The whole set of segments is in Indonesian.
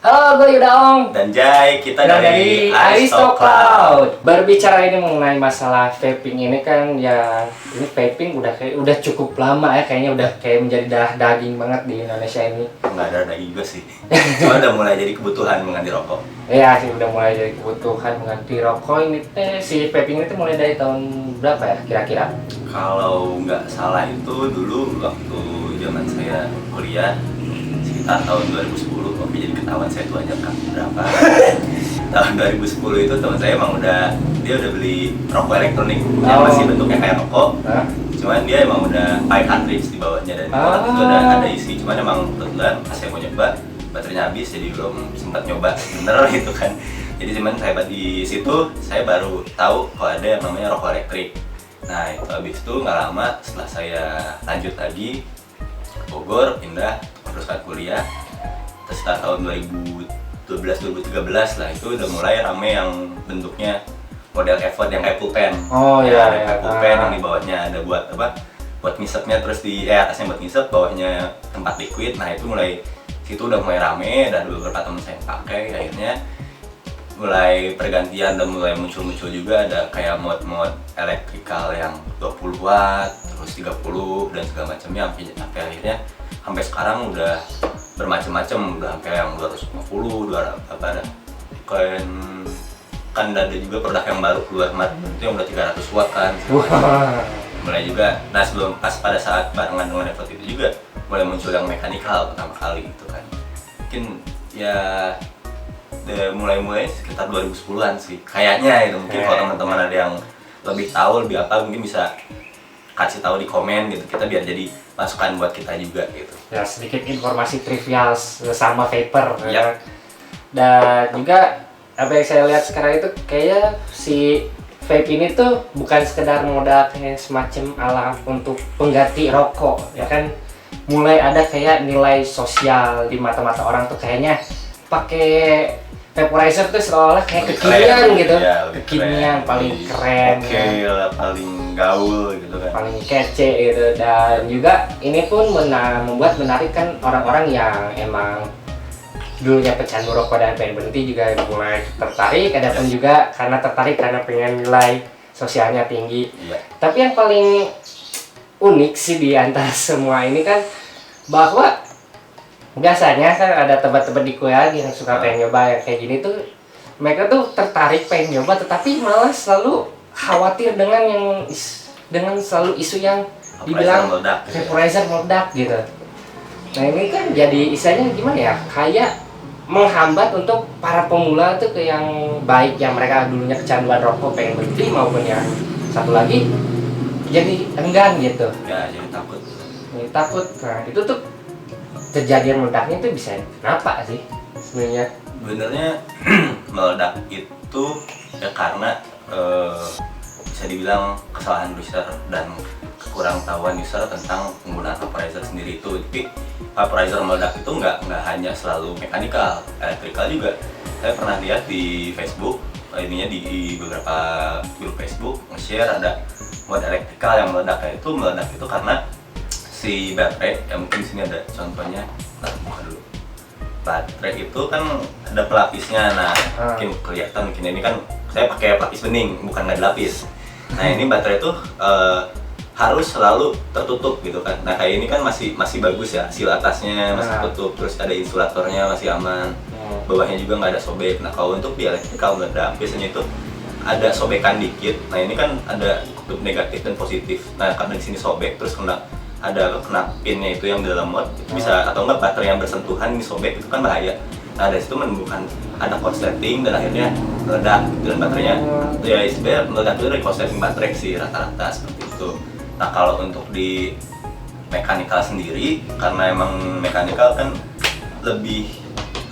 Halo, gue Yuda Ong. Dan Jai, kita dari Aristocloud. Berbicara ini mengenai masalah vaping ini kan ya, ini vaping udah cukup lama ya, kayaknya udah kayak menjadi darah daging banget di Indonesia ini. Nggak ada daging juga sih. Cuma udah mulai jadi kebutuhan mengganti rokok. Iya sih, udah mulai jadi kebutuhan mengganti rokok ini si vaping ini tuh mulai dari tahun berapa ya kira-kira? Kalau nggak salah itu dulu waktu zaman saya kuliah sekitar tahun 2010. Oke, jadi ketahuan saya tuanya kan berapa. Tahun 2010 itu teman saya emang dia udah beli rokok elektronik yang masih bentuknya kayak rokok. Cuman dia emang udah pakai cartridge di bawahnya dan itu ada isi. Cuman emang kebetulan pas saya mau nyoba baterainya habis, jadi belum sempat nyoba bener gitu kan. Jadi cuman saya di situ saya baru tahu kalau ada yang namanya rokok elektrik. Nah itu habis itu nggak lama setelah saya lanjut lagi ke Bogor, pindah teruskan kuliah. Terus sekitar tahun 2012-2013 lah itu udah mulai rame yang bentuknya model Evode yang kayak pulpen. Oh iya, kayak pulpen yang di bawahnya ada buat apa? Buat ngisepnya, terus di atasnya buat ngisep, bawahnya tempat liquid. Nah itu mulai situ udah mulai rame dan beberapa teman saya yang pakai. Akhirnya mulai pergantian dan mulai muncul juga ada kayak mod-mod elektrikal yang 20 watt, terus 30 dan segala macamnya sampai akhirnya sampai sekarang udah bermacam-macam, udah sampai yang 250, 200 apa ada. Kan ada juga produk yang baru keluar itu yang udah 300 watt kan. Mulai juga, nah sebelum pas pada saat barengan dengan Evode itu juga mulai muncul yang mekanikal pertama kali gitu kan. Mungkin ya mulai sekitar 2010-an sih kayaknya itu. Mungkin kalau teman-teman ada yang lebih tahu lebih apa mungkin bisa kasih tahu di komen gitu, kita biar jadi masukan buat kita juga gitu ya, sedikit informasi trivial sama vapor ya. Dan juga apa yang saya lihat sekarang itu kayak si vape ini tuh bukan sekedar modal kayak semacam alat untuk pengganti rokok ya kan, mulai ada kayak nilai sosial di mata-mata orang tuh, kayaknya pakai vaporizer tuh seolah kayak kekinian gitu ya, kekinian paling keren ya, paling gaul gitu kan, paling kece gitu. Dan juga ini pun membuat menarik kan orang-orang yang emang dulunya pecandu rokok dan pengen berhenti juga mulai tertarik. Ada pun juga karena tertarik karena pengen nilai sosialnya tinggi ya. Tapi yang paling unik sih di antara semua ini kan bahwa biasanya kan ada teman-teman di kuliah yang suka pengen nyoba yang kayak gini tuh, mereka tuh tertarik pengen nyoba tetapi malah selalu khawatir dengan selalu isu yang dibilang vaporizer meledak gitu. Nah ini kan jadi istilahnya gimana ya, kayak menghambat untuk para pemula tuh ke yang baik yang mereka dulunya kecanduan rokok pengen berhenti, maupun yang satu lagi jadi enggan gitu ya, jadi takut. Nah itu tuh kejadian meledaknya itu bisa kenapa sih sebenarnya? Sebenarnya meledak itu ya karena bisa dibilang kesalahan user dan kekurang tahuan user tentang penggunaan vaporizer sendiri itu. Tapi vaporizer meledak itu nggak hanya selalu mekanikal, elektrikal juga. Saya pernah lihat di Facebook, ininya di beberapa grup Facebook nge-share ada mod elektrikal yang meledak itu karena si baterai, ya mungkin sini ada contohnya, buka dulu. Baterai itu kan ada pelapisnya, nah mungkin kelihatan, mungkin ini kan saya pakai pelapis bening, bukan nggak dilapis. Nah ini baterai itu harus selalu tertutup gitu kan. Nah kayak ini kan masih bagus ya, seal atasnya masih tertutup, terus ada insulatornya masih aman, bawahnya juga nggak ada sobek. Nah kalau untuk di elektrikal meledak biasanya itu ada sobekan dikit. Nah ini kan ada kutub negatif dan positif. Nah karena di sini sobek terus kena pinnya itu yang di dalam mod itu bisa, atau enggak baterai yang bersentuhan ini sobek, itu kan bahaya. Nah dari situ menimbulkan ada korsleting dan akhirnya meledak dan baterainya ya sebenarnya meledak itu dari korsleting baterai sih rata-rata seperti itu. Nah kalau untuk di mekanikal sendiri, karena emang mekanikal kan lebih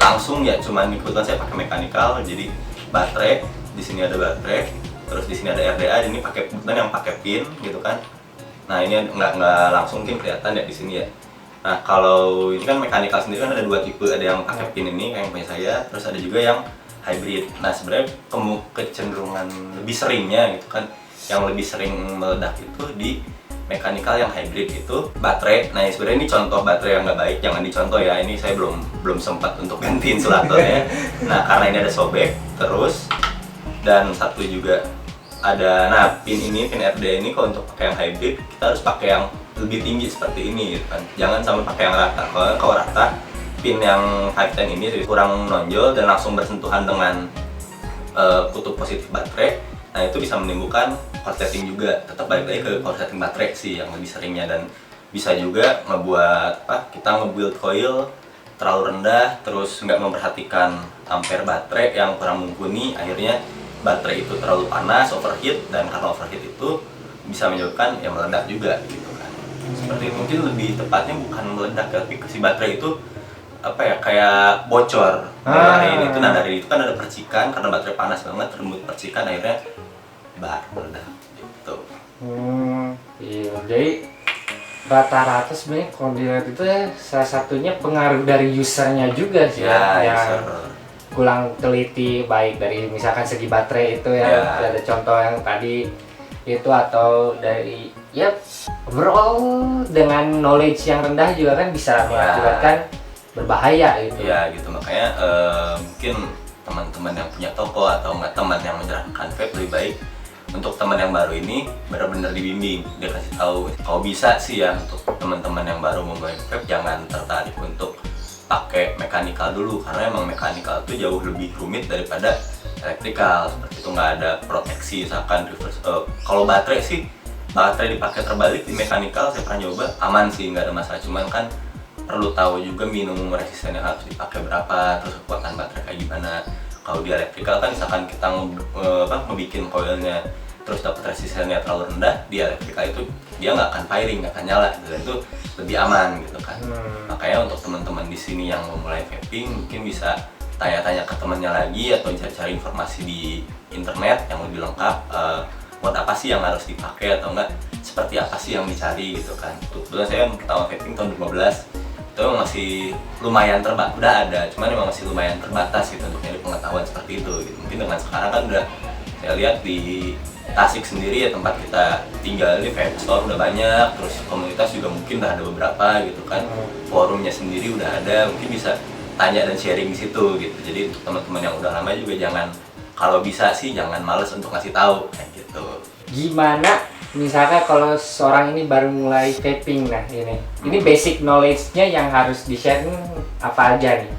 langsung ya, cuman kebetulan saya pakai mekanikal, jadi baterai di sini ada baterai, terus di sini ada RDA, ini pakai kebetulan yang pakai pin gitu kan. Nah ini nggak langsung mungkin kelihatan ya di sini ya. Nah kalau ini kan mekanikal sendiri kan ada dua tipe, ada yang pakai pin ini kayak yang punya saya, terus ada juga yang hybrid. Nah sebenarnya kecenderungan lebih seringnya gitu kan, yang lebih sering meledak itu di mechanical yang hybrid itu baterai. Nah sebenarnya ini contoh baterai yang nggak baik, jangan dicontoh ya. Ini saya belum sempat untuk ganti insulatornya. Nah karena ini ada sobek terus, dan satu juga ada, nah pin RD ini kalau untuk pakai yang hybrid kita harus pakai yang lebih tinggi seperti ini gitu kan. Jangan sampai pakai yang rata. Kalau rata, pin yang 510 ini kurang menonjol dan langsung bersentuhan dengan kutub positif baterai. Nah itu bisa menimbulkan korsleting juga. Tetap balik lagi ke korsleting baterai sih yang lebih seringnya, dan bisa juga ngebuat kita nge-build coil terlalu rendah, terus nggak memperhatikan ampere baterai yang kurang mumpuni, akhirnya baterai itu terlalu panas, overheat, dan karena overheat itu bisa menyebabkan ya meledak juga gitu kan. Seperti itu. Mungkin lebih tepatnya bukan meledak, tapi si baterai itu kayak bocor dari itu. Nah dari itu kan ada percikan, karena baterai panas banget, rembut percikan, akhirnya meledak gitu. Iya, jadi rata-rata sebenarnya kalau dilihat itu ya salah satunya pengaruh dari usernya juga sih ya, yang user kurang teliti, baik dari misalkan segi baterai itu ya, ada contoh yang tadi itu, atau dari ya overall dengan knowledge yang rendah juga kan bisa mengakibatkan berbahaya gitu. Ya gitu, makanya mungkin teman-teman yang punya toko atau nggak teman yang menjalankan vape, lebih baik untuk teman yang baru ini benar-benar dibimbing, dia kasih tahu. Kalau bisa sih ya, untuk teman-teman yang baru memulai vape jangan tertarik untuk pakai mechanical dulu, karena emang mechanical itu jauh lebih rumit daripada elektrikal. Seperti itu, nggak ada proteksi misalkan reverse. Kalau baterai sih, baterai dipakai terbalik di mechanical saya pernah nyoba, aman sih, nggak ada masalah. Cuman kan perlu tahu juga minimum resisten yang harus dipakai berapa, terus kekuatan baterai kayak gimana. Kalau di elektrikal kan misalkan kita ngebikin coilnya terus dapat resistennya terlalu rendah, di elektrikal itu dia nggak akan firing, nggak akan nyala gitu, dan itu lebih aman gitu kan. Makanya untuk teman-teman di sini yang mau mulai vaping mungkin bisa tanya-tanya ke temannya lagi, atau cari-cari informasi di internet yang lebih lengkap, buat apa sih yang harus dipakai, atau enggak seperti apa sih yang dicari gitu kan. Kebetulan saya pertama vaping tahun 2015, itu masih lumayan terbatas, udah ada, cuman memang masih lumayan terbatas gitu untuk nyari pengetahuan seperti itu gitu. Mungkin dengan sekarang kan udah, saya lihat di Tasik sendiri ya, tempat kita tinggal ini vape store udah banyak, terus komunitas juga mungkin udah ada beberapa gitu kan, forumnya sendiri udah ada, mungkin bisa tanya dan sharing di situ gitu. Jadi untuk teman-teman yang udah lama juga jangan, kalau bisa sih jangan males untuk ngasih tahu kayak gitu. Gimana misalkan kalau seorang ini baru mulai vaping, nah ini basic knowledge-nya yang harus di-share apa aja nih?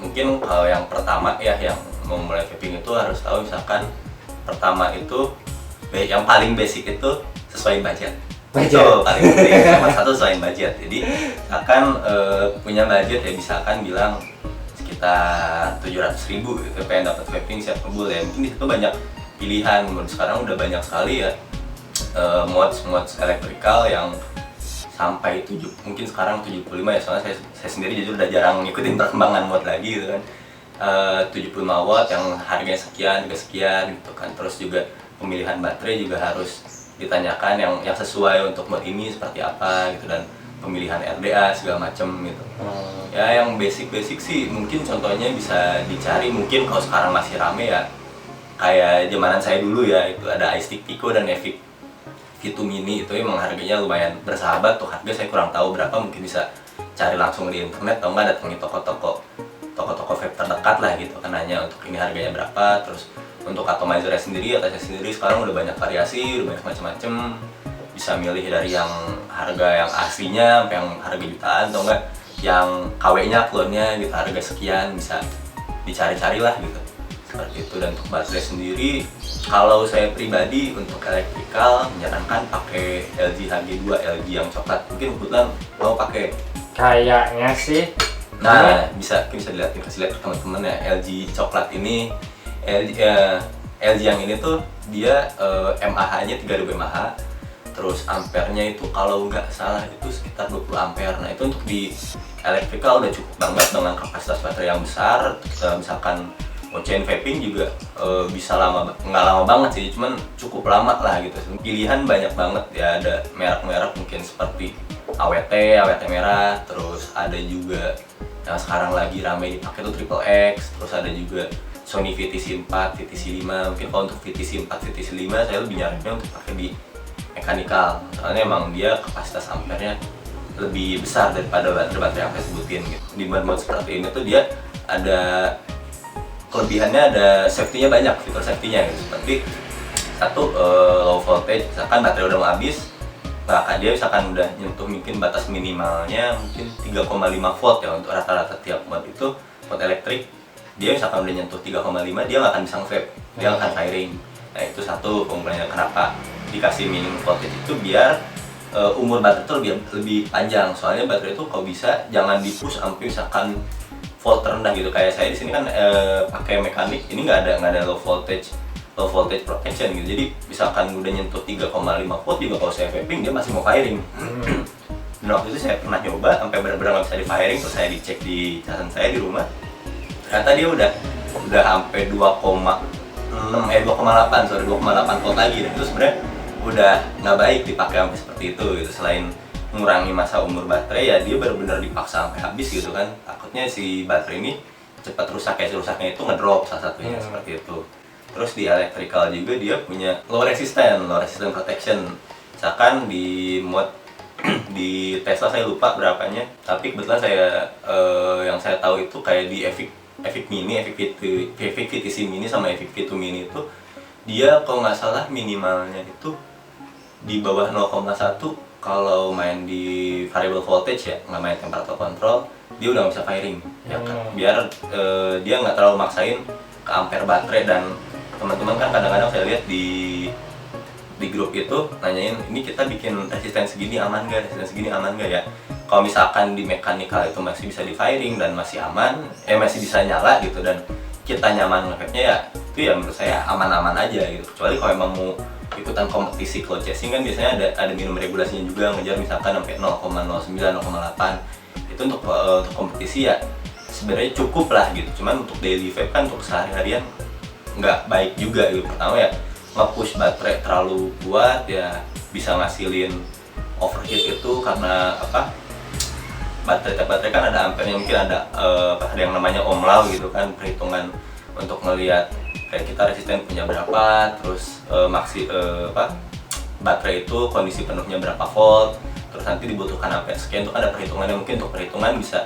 Mungkin kalau yang pertama ya, yang mau mulai vaping itu harus tahu, misalkan pertama itu yang paling basic itu sesuai budget. Itu paling penting, nomor satu sesuai budget. Jadi akan punya budget ya, misalkan bilang sekitar 700.000 gitu, pengen dapat vaping siap kebul ya. Mungkin di situ banyak pilihan, sekarang udah banyak sekali ya mods elektrikal yang sampai mungkin sekarang 75 ya, soalnya saya sendiri jujur udah jarang ngikutin perkembangan mod lagi gitu kan. 75 watt yang harganya sekian juga sekian gitu kan. Terus juga pemilihan baterai juga harus ditanyakan yang sesuai untuk mod ini seperti apa gitu, dan pemilihan RDA segala macem gitu. Ya yang basic sih mungkin contohnya bisa dicari, mungkin kalau sekarang masih rame ya kayak zamanan saya dulu ya, itu ada iStick Pico dan Epic V2 Mini, itu emang harganya lumayan bersahabat tuh. Harga saya kurang tahu berapa, mungkin bisa cari langsung di internet atau enggak datangi toko-toko vape terdekat lah gitu kan, nanya untuk ini harganya berapa. Terus untuk atomizernya sendiri, atasnya sendiri sekarang udah banyak variasi, udah banyak macam-macam, bisa milih dari yang harga yang aslinya sampai yang harga jutaan, atau enggak yang KW-nya, klonnya gitu, harga sekian, bisa dicari-cari lah gitu seperti itu. Dan untuk baterai sendiri, kalau saya pribadi untuk elektrikal menyarankan pakai LG HG2, LG yang coklat. Mungkin kebetulan mau pakai kayaknya sih. Nah, bisa dilihat, kasih lihat ke teman-teman ya, LG coklat ini. LG yang ini tuh dia mAh-nya 3000 mAh, terus ampernya itu kalau nggak salah itu sekitar 20 ampere. Nah itu untuk di elektrikal udah cukup banget dengan kapasitas baterai yang besar. Misalkan OCN vaping juga bisa nggak lama banget sih, cuman cukup lama lah gitu. Pilihan banyak banget ya, ada merek-merek mungkin seperti AWT merah, terus ada juga yang sekarang lagi rame dipakai tuh Triple X, terus ada juga Sony VTC 4, VTC 5. Mungkin kalau untuk VTC 4, VTC 5 saya lebih nyarannya untuk pakai di mekanikal, soalnya emang dia kapasitas ampernya lebih besar daripada baterai yang saya sebutin gitu. Di mode seperti ini tuh dia ada kelebihannya, ada safety-nya banyak, fitur safety-nya gitu. Seperti satu, low voltage, misalkan baterai udah mau habis, bahkan dia misalkan udah nyentuh mungkin batas minimalnya mungkin 3,5 volt ya untuk rata-rata tiap mode itu, mode elektrik. Dia misalkan udah nyentuh 3,5, dia nggak akan bisa nge-vape, dia akan firing. Nah itu satu keunggulannya, kenapa dikasih minimum voltage itu biar umur baterai itu lebih panjang. Soalnya baterai itu kalau bisa jangan di-push sampai misalkan volt terendah gitu. Kayak saya di sini kan pakai mekanik, ini nggak ada low voltage protection gitu. Jadi misalkan udah nyentuh 3,5 volt juga kalau saya vaping dia masih mau firing. Dan waktu itu saya pernah nyoba sampai benar-benar nggak bisa di firing, terus saya dicek di casan saya di rumah. Ternyata dia udah sampai 2,8 volt lagi, dan itu sebenarnya udah nggak baik dipakai sampai seperti itu gitu. Selain mengurangi masa umur baterai ya dia benar-benar dipaksa sampai habis gitu kan, takutnya si baterai ini cepat rusak, kayak rusaknya itu ngedrop salah satunya seperti itu. Terus di electrical juga dia punya low resistance protection. Misalkan di mode di Tesla saya lupa berapanya, tapi kebetulan saya yang saya tahu itu kayak di Epic Mini, Epic VTC Mini sama Epic V2 Mini itu dia kalau nggak salah minimalnya itu di bawah 0,1 kalau main di variable voltage ya, nggak main temperature control, dia udah nggak bisa firing ya kan? Biar dia nggak terlalu maksain ke ampere baterai. Dan teman-teman kan kadang-kadang saya lihat di grup itu nanyain, ini kita bikin resisten segini aman nggak ya. Kalau misalkan di mekanikal itu masih bisa di firing dan masih aman, masih bisa nyala gitu, dan kita nyaman nge-vape-nya ya, itu ya menurut saya aman-aman aja gitu. Kecuali kalau emang mau ikutan kompetisi cloud chasing kan biasanya ada minimum regulasinya juga, ngejar misalkan sampai 0,09, 0,8. Itu untuk kompetisi ya sebenarnya cukup lah gitu. Cuman untuk daily vape kan untuk sehari-harian nggak baik juga gitu. Pertama ya nge-push baterai terlalu kuat ya bisa ngasilin overheat itu, karena apa, baterai kan ada ampernya, mungkin ada yang namanya ohm law gitu kan, perhitungan untuk ngelihat kayak kita resisten punya berapa, terus baterai itu kondisi penuhnya berapa volt, terus nanti dibutuhkan ampere sekian. Itu kan ada perhitungannya, mungkin untuk perhitungan bisa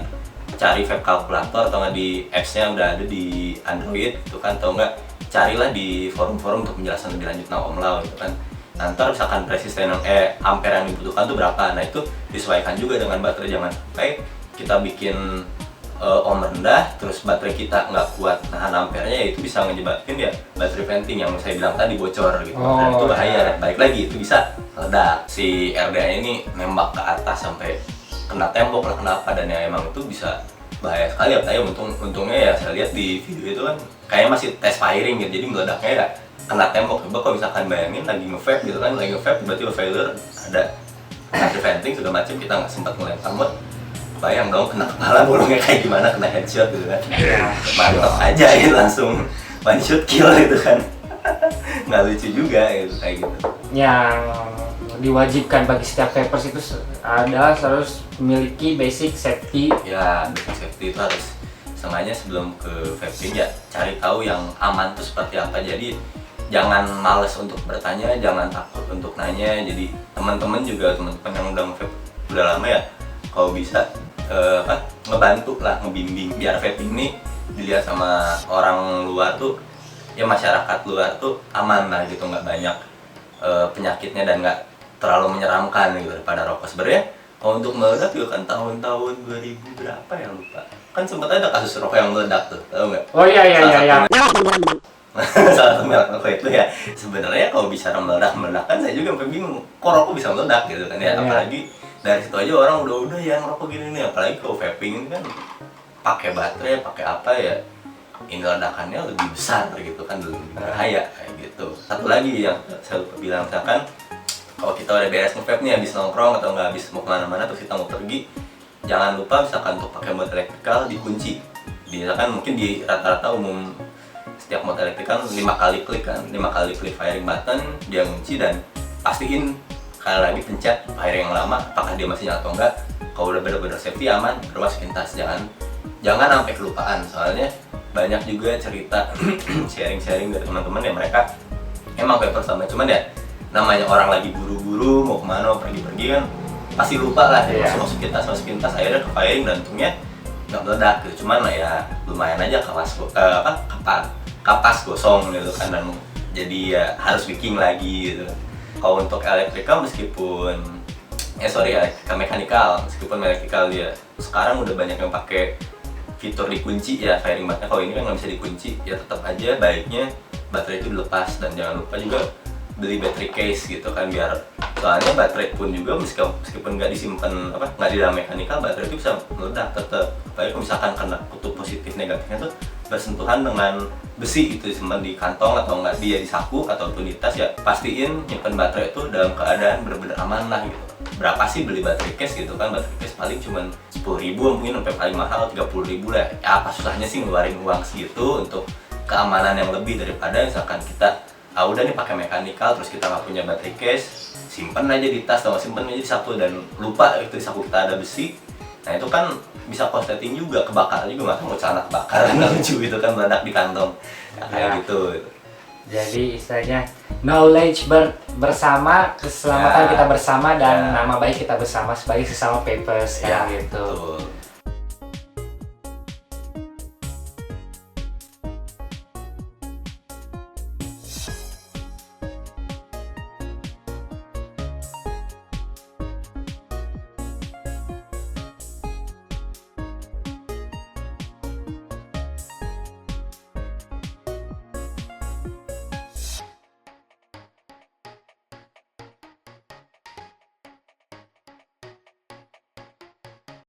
cari vape kalkulator atau nggak di apps-nya udah ada di Android itu kan, atau nggak carilah di forum-forum untuk menjelaskan lebih lanjut tentang ohm law gitu kan. Nanti misalkan resisten ampere yang dibutuhkan tuh berapa, nah itu disesuaikan juga dengan baterai. Jangan sampai kita bikin ohm rendah terus baterai kita nggak kuat nahan ampernya, ya itu bisa menyebabkan ya baterai venting yang saya bilang tadi bocor gitu. Dan itu bahaya, dan balik lagi itu bisa meledak. Si RDA ini nembak ke atas sampai kena tembok lah, kenapa, dan ya emang itu bisa bahaya sekali. Apalagi untungnya ya saya lihat di video itu kan kayaknya masih test firing gitu, jadi meledaknya ya kena tembok. Coba kalau misalkan bayangin lagi nge-vape gitu kan, tiba-tiba failure, ada baterai venting segala macam, kita nggak sempat ngelempar mod, bayang dong kena kepala bolongnya kayak gimana, kena headshot gitu kan. Mantap aja ya, langsung one shot kill gitu kan. Nggak lucu juga gitu kayak gitu. Yang diwajibkan bagi setiap vapers itu adalah harus memiliki basic safety. Ya, basic safety itu harus sengaja sebelum ke vaping ya cari tahu yang aman tuh seperti apa. Jadi jangan males untuk bertanya, jangan takut untuk nanya. Jadi teman-teman yang udah nge-vape udah lama ya, kalau bisa ngebantu lah, ngebimbing biar vaping ini dilihat sama orang luar tuh ya, masyarakat luar tuh aman lah gitu, nggak banyak penyakitnya dan nggak terlalu menyeramkan gitu daripada rokok. Sebenarnya kalau untuk meledak juga kan tahun-tahun 2000 berapa ya lupa, kan sempat ada kasus rokok yang meledak tuh, tahu nggak? Oh iya. Salah satu merek rokok itu ya sebenarnya kalau bicara meledak kan saya juga sampai bingung, kok rokok bisa meledak gitu kan ya. Apalagi dari situ aja orang udah yang rokok gini nih, apalagi kalau vaping kan pakai baterai, pakai apa ya, ini ledakannya lebih besar gitu kan, lebih bahaya kayak gitu. Satu lagi yang saya lupa bilang, misalkan kalau kita udah beres nge-vape nih, habis nongkrong atau nggak habis mau kemana-mana terus kita mau pergi, jangan lupa misalkan untuk pakai mode elektrikal dikunci. Misalkan mungkin di rata-rata umum setiap mode elektrikal 5 kali klik firing button dia kunci, dan pastiin kali lagi pencet firing yang lama apakah dia masih nyala atau enggak. Kalau udah benar-benar safety aman, baru masukin tas. Jangan sampai kelupaan, soalnya banyak juga cerita sharing dari teman-teman ya, mereka emang vape sama, cuman ya namanya orang lagi buru-buru mau kemana mau pergi-pergi kan pasti lupa lah masuk masukin tas akhirnya ke firing dan untungnya nggak meledak gitu. Cuman ya lumayan aja kapas gosong gitu kan, dan jadi ya harus bikin lagi gitu. Kalau untuk elektrika meskipun elektrika mekanikal, meskipun mekanikal dia sekarang udah banyak yang pakai fitur dikunci ya firing baterai. Kalau ini kan nggak bisa dikunci, ya tetap aja baiknya baterai itu dilepas, dan jangan lupa juga beli battery case gitu kan, biar soalnya baterai pun juga meskipun nggak disimpan nggak di dalam mekanikal, baterai itu bisa meledak tetap. Apalagi kalau misalkan kena kutub positif negatifnya tuh bersentuhan dengan besi itu disimpan di kantong atau nggak dia di saku ataupun di tas, ya pastiin nyimpen baterai itu dalam keadaan benar-benar aman lah gitu. Berapa sih beli baterai case gitu kan, baterai case paling cuman 10.000 mungkin, sampai paling mahal 30.000 lah ya. Apa susahnya sih ngeluarin uang segitu untuk keamanan yang lebih daripada misalkan kita udah nih pakai mekanikal terus kita nggak punya baterai case, simpen aja di tas atau simpen aja di saku dan lupa itu di saku kita ada besi. Nah itu kan bisa korsleting juga, kebakar juga, masa mau celana kebakaran nggak lucu gitu kan, meledak di kantong ya, kayak gitu. Jadi istilahnya knowledge bersama, keselamatan kita bersama, dan nama baik kita bersama sebagai sesama papers kan gitu. Betul.